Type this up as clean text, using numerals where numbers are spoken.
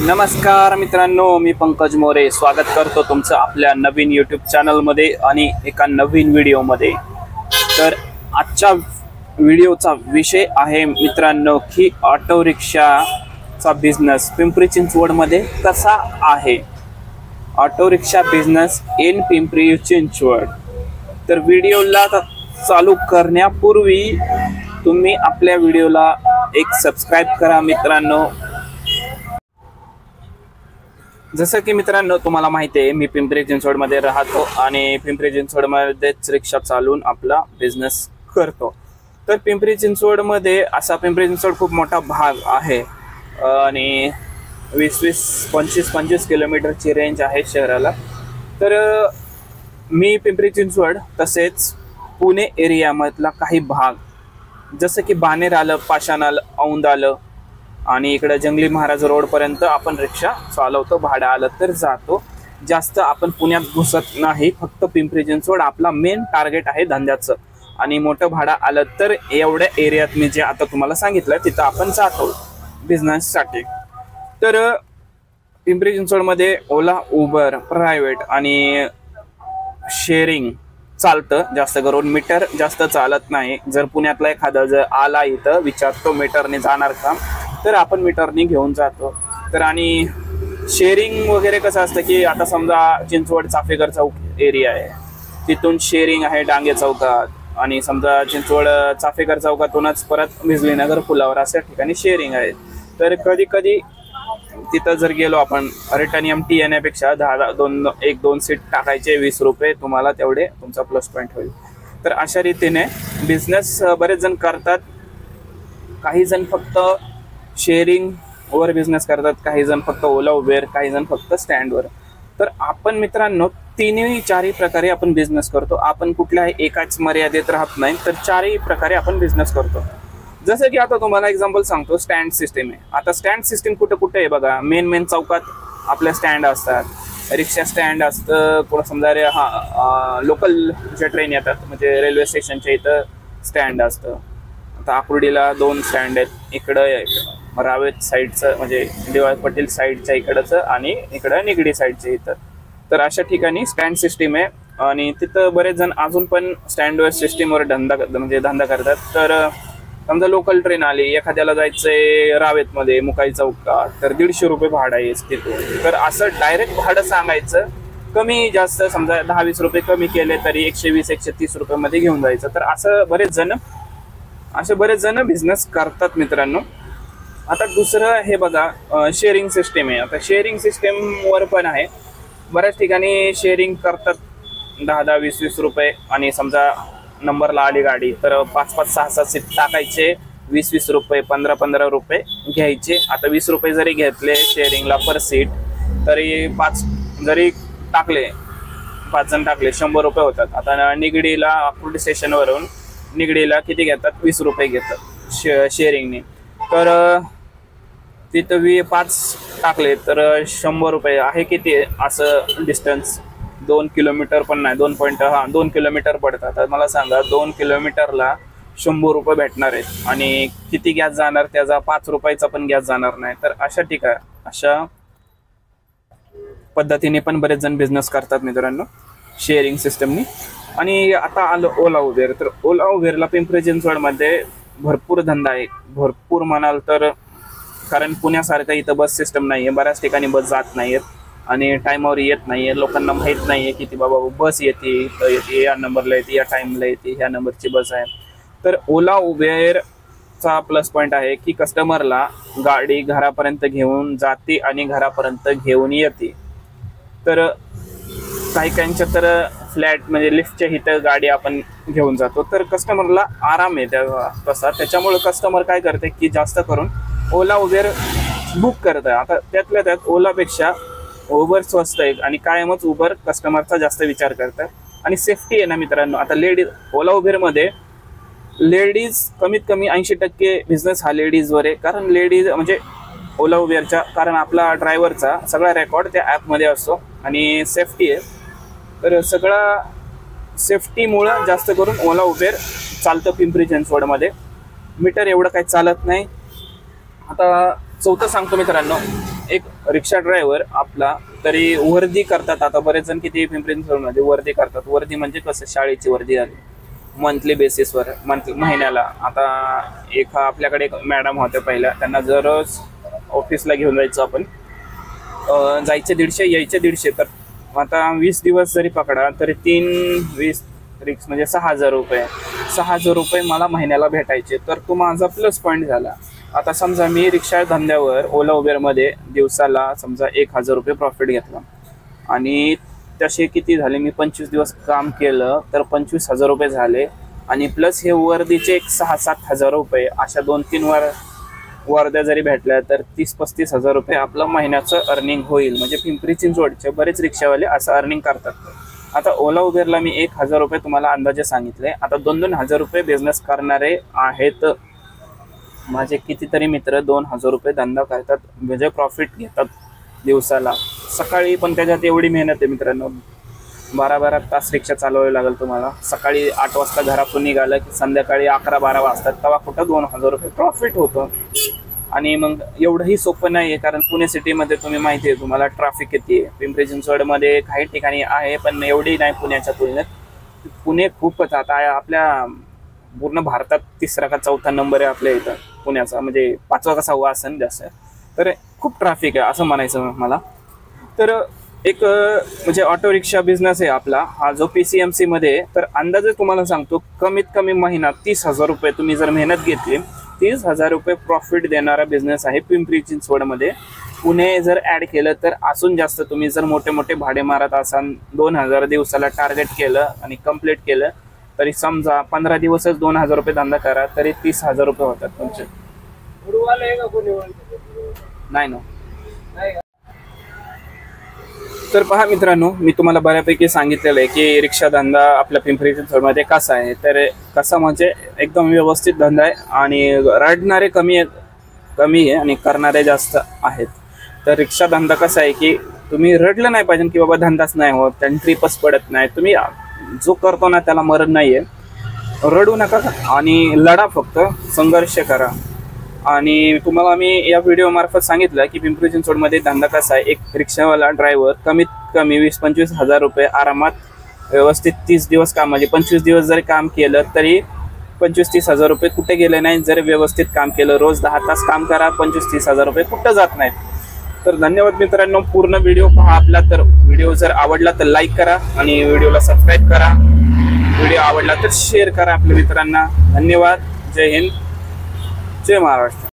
नमस्कार मित्रांनो, मी पंकज मोरे स्वागत करतो तुमचं आपल्या नवीन यूट्यूब चॅनलमध्ये आणि एका नवीन व्हिडिओमध्ये। तर आजच्या व्हिडिओचा विषय आहे मित्रांनो की ऑटो रिक्षाचा बिझनेस पिंपरी चिंचवडमध्ये कसा आहे। Auto rickshaw business in Pimpri Chinchwad. तर व्हिडिओला चालू करण्यापूर्वी तुम्ही आपल्या व्हिडिओला एक सबस्क्राइब करा मित्रांनो। जसं की मित्रांनो तुम्हाला माहिती आहे, मी पिंपरी चिंचवडमध्ये राहतो आणि पिंपरी चिंचवडमध्येच रिक्षा चालवून आपला बिझनेस करतो। तर पिंपरी चिंचवडमध्ये असा पिंपरी चिंचवड खूप मोठा भाग आहे आणि 20-25 किलोमीटरची रेंज आहे शहराला। तर मी पिंपरी चिंचवड तसेच पुणे एरियामधला काही भाग जसं की बानेर आलं, पाषाण आलं, औंध आलं आणि इकडे जंगली महाराज रोड पर्यंत आपण रिक्षा चालवतो। भाडं आलं तर जातो, जास्त आपण पुण्यात घुसत नाही। फक्त पिंपरी चिंचवड आपला मेन टार्गेट आहे धंद्याचं आणि मोठं भाडं आलं तर एवढ्या एरियात मी जे आता तुम्हाला सांगितलं तिथं आपण जातो बिझनेससाठी। तर पिंपरी चिंचवडमध्ये ओला, उबर, प्रायव्हेट आणि शेअरिंग चालतं। जास्त करून मीटर जास्त चालत नाही। जर पुण्यातला एखादा जर आला इथं विचारतो मीटरने जाणार का, तर आपण मीटरने घेऊन जातो। तर आणि शेअरिंग वगैरे कसं असतं की आता समजा चिंचवड चाफेकर चौक एरिया आहे, तिथून शेअरिंग आहे डांगे चौकात आणि समजा चिंचवड चाफेकर चौकातूनच परत बिजलीनगर पुलावर अशा ठिकाणी शेअरिंग आहे। तर कधी कधी तिथं जर गेलो आपण रिटर्न MT येण्यापेक्षा 1-2 सीट टाकायचे, 20 रुपये तुम्हाला तेवढे तुमचा प्लस पॉईंट होईल। तर अशा रीतीने बिझनेस बरेच जण करतात। काही जण फक्त शेअरिंग वर बिझनेस करतात, काही जण फक्त ओला उबेर, काही जण फक्त स्टँडवर। तर आपण मित्रांनो चारही प्रकारे आपण बिझनेस करतो। आपण कुठल्याही एकाच मर्यादेत राहत नाही, तर चारही प्रकारे आपण बिझनेस करतो। जसं की आता तुम्हाला एक्झाम्पल सांगतो, स्टँड सिस्टीम आहे। आता स्टँड सिस्टीम कुठे कुठे आहे बघा, मेन चौकात आपल्या स्टँड असतात, रिक्षा स्टँड असतं, कोण समजा लोकल जे ट्रेन येतात म्हणजे रेल्वे स्टेशनच्या इथं स्टँड असतं। आता आकुर्डीला 2 स्टँड आहेत, इकडं रावेत साईडचं म्हणजे DY पाटील साईडच्या इकडचं आणि इकडं निगडी साईडच्या इथं। तर अशा ठिकाणी स्टँड सिस्टीम आहे आणि तिथं बरेच जण अजून पण स्टँडवर सिस्टीमवर धंदा करतात। तर समजा लोकल ट्रेन आली, एखाद्याला जायचंय रावेतमध्ये मुकाई चौकात, तर 150 रुपये भाडं आहे तिथून। तर असं डायरेक्ट भाडं सांगायचं, कमी जास्त समजा 10-20 रुपये कमी केले तरी 120-130 रुपयामध्ये घेऊन जायचं। तर असं बरेच जण बिझनेस करतात मित्रांनो। आता दुसरं हे बघा, शेअरिंग सिस्टीम आहे। आता शेअरिंग सिस्टीमवर पण आहे, बऱ्याच ठिकाणी शेअरिंग करतात 10-20 रुपये आणि समजा नंबरला आली गाडी तर 5-6 सीट टाकायचे, 20 रुपये, 15 रुपये घ्यायचे। आता 20 रुपये जरी घेतले शेअरिंगला पर सीट, तरी 5 जरी टाकले, 5 जण टाकले 100 रुपये होतात। आता निगडीला आकुर्डी स्टेशनवरून निगडीला किती घेतात, 20 रुपये घेतात शेअरिंगने। तर तिथं 5 टाकले तर 100 रुपये आहे किती असं डिस्टन्स, 2 किलोमीटर पण नाही, 2 किलोमीटर पडतात। तर मला सांगा 2 किलोमीटरला 100 रुपये भेटणार आहेत आणि किती गॅस जाणार, त्याचा 5 रुपयाचा पण गॅस जाणार नाही। तर अशा पद्धतीने पण बरेच जण बिझनेस करतात मित्रांनो शेअरिंग सिस्टमनी। आणि आता आलं ओला उबेर। तर ओला उबेरला पिंपरी चिंचवडमध्ये भरपूर धंदा आहे, भरपूर म्हणाल तर, कारण पुण्यासारखं इथं बस सिस्टम नाही आहे। बऱ्याच ठिकाणी बस जात नाहीयेत आणि टाईमावर येत नाहीये, लोकांना माहीत नाहीये की बाबा बस येते या नंबरला येते, या टाईमला येते, ह्या नंबरची बस आहे। तर ओला उबेरचा प्लस पॉईंट आहे की कस्टमरला गाडी घरापर्यंत घेऊन जाते आणि घरापर्यंत घेऊन येते। तर काहींच्या तर फ्लॅट म्हणजे लिफ्टच्या इथं गाडी आपण घेऊन जातो, तर कस्टमरला आराम आहे तसा। त्याच्यामुळे कस्टमर काय करते की जास्त करून ओला उबेर बुक करत आहे। आता त्यातल्या त्यात ओलापेक्षा उबर स्वस्त आहे आणि कायमच उबर कस्टमरचा जास्त विचार करतात आणि सेफ्टी आहे ना मित्रांनो। आता ओला उबेरमध्ये लेडीज कमीत कमी 80% बिझनेस हा लेडीजवर आहे, कारण लेडीज म्हणजे ओला उबेरच्या, कारण आपला ड्रायव्हरचा सगळा रेकॉर्ड त्या ॲपमध्ये असतो आणि सेफ्टी आहे। तर सगळा सेफ्टीमुळं जास्त करून ओला उबेर चालतं पिंपरी चिंचवडमध्ये। मीटर एवढं काही चालत नाही। आता चौथं सांगतो मित्रांनो, एक रिक्षा ड्रायव्हर आपला तरी वर्दी करतात. आता बरेच जण किती पिंपरी चिंचवडमध्ये वर्दी करतात. वर्दी म्हणजे कसं, शाळेची वर्दी आली मंथली बेसिसवर, महिन्याला. आता आपल्याकडे एक मॅडम होत्या पहिल्या, त्यांना दररोज ऑफिसला घेऊन जायचं आपण, जायचे 150 यायचे 150. तर आता 20 दिवस जरी पकडा तरी 3-20 रिक्स म्हणजे 6,000 रुपये. 6,000 रुपये मला महिन्याला भेटायचे. तर तो माझा प्लस पॉईंट झाला. आता समजा मी रिक्षा धंद्यावर ओला उबेरमध्ये दिवसाला समजा 1,000 रुपये प्रॉफिट घेतला आणि तसे किती झाले, मी 25 दिवस काम केलं तर 25,000 रुपये झाले. आणि प्लस हे वर्दीचे एक 6-7 हजार रुपये, अशा 2-3 वर्द्या जरी भेटल्या तर 30-35 हजार रुपये आपलं महिन्याचं अर्निंग होईल. म्हणजे पिंपरी चिंचवडचे बरेच रिक्षावाले असं अर्निंग करतात. आता ओला उबेरला मी 1,000 रुपये तुम्हाला अंदाजे सांगितले. आता 2-2 हजार रुपये बिझनेस करणारे आहेत माझे कितीतरी मित्र. 2,000 रुपये धंदा करतात, म्हणजे प्रॉफिट घेतात दिवसाला. सकाळी पण त्याच्यात एवढी मेहनत आहे मित्रांनो, 12-12 तास रिक्षा चालवावी लागेल तुम्हाला. सकाळी 8 वाजता घरातून निघालं की संध्याकाळी 11-12 वाजतात, तेव्हा कुठं 2,000 रुपये प्रॉफिट होतं. आणि मग एवढंही सोपं नाही आहे, कारण पुणे सिटीमध्ये तुम्ही माहिती आहे तुम्हाला ट्रॅफिक किती आहे. पिंपरी चिंचवडमध्ये काही ठिकाणी आहे पण एवढी नाही पुण्याच्या तुलनेत. पुणे खूपच, आता आपल्या पूर्ण भारतात 3रा का 4था नंबर आहे आपल्या इथं पुण्याचा, म्हणजे 5वा का 6वा असेल जास्त. तर खूप ट्रॅफिक आहे असं म्हणायचं मला. तर एक म्हणजे ऑटो रिक्षा बिझनेस आहे आपला हा जो PCMC मध्ये. तर अंदाजे तुम्हाला सांगतो, कमीत कमी महिना 30,000 रुपये तुम्ही जर मेहनत घेतली, 30,000 रुपये प्रॉफिट देणारा बिझनेस आहे पिंपरी चिंचवडमध्ये. पुणे जर ॲड केलं तर अजून जास्त. तुम्ही जर मोठे मोठे भाडे मारत असाल, 2,000 दिवसाला टार्गेट केलं आणि कंप्लीट केलं तरी समजा 15 दिवसच 2,000 रुपये धंदा करा तरी 30,000 रुपये होतात तुमचे. नाही ना. तर पहा मित्रांनो, मी तुम्हाला बऱ्यापैकी सांगितलेलं आहे की रिक्षा धंदा आपल्या पिंपरी चिंचवडमध्ये कसा आहे. तर कसा म्हणजे एकदम व्यवस्थित धंदा आहे आणि रडणारे कमी आहे आणि करणारे जास्त आहेत. तर रिक्षा धंदा कसा आहे की तुम्ही रडलं नाही पाहिजे की बाबा धंदाच नाही होत, त्यांनी ट्रिपच पडत नाही. तुम्ही जो करतो ना त्याला मरण नाही आहे, रडू नका आणि लढा, फक्त संघर्ष करा. आणि तुम्हाला मी या व्हिडिओ मार्फत सांगितलं की पिंपरी चिंचवडमध्ये धंदा कसा आहे. एक रिक्षावाला ड्रायव्हर कमीत कमी 20-25 हजार रुपये आरामात व्यवस्थित 30 दिवस काम, म्हणजे 25 दिवस जरी काम केलं तरी 25-30 हजार रुपये कुठे गेले नाही. जर व्यवस्थित काम केलं, रोज 10 तास काम करा, 25-30 हजार रुपये कुठं जात नाहीत. तर धन्यवाद मित्रांनो, पूर्ण व्हिडिओ पहा आपला. तर व्हिडिओ जर आवडला तर लाईक करा आणि व्हिडिओला सबस्क्राईब करा. व्हिडिओ आवडला तर शेअर करा आपल्या मित्रांना. धन्यवाद. जय हिंद, जय महाराष्ट्र.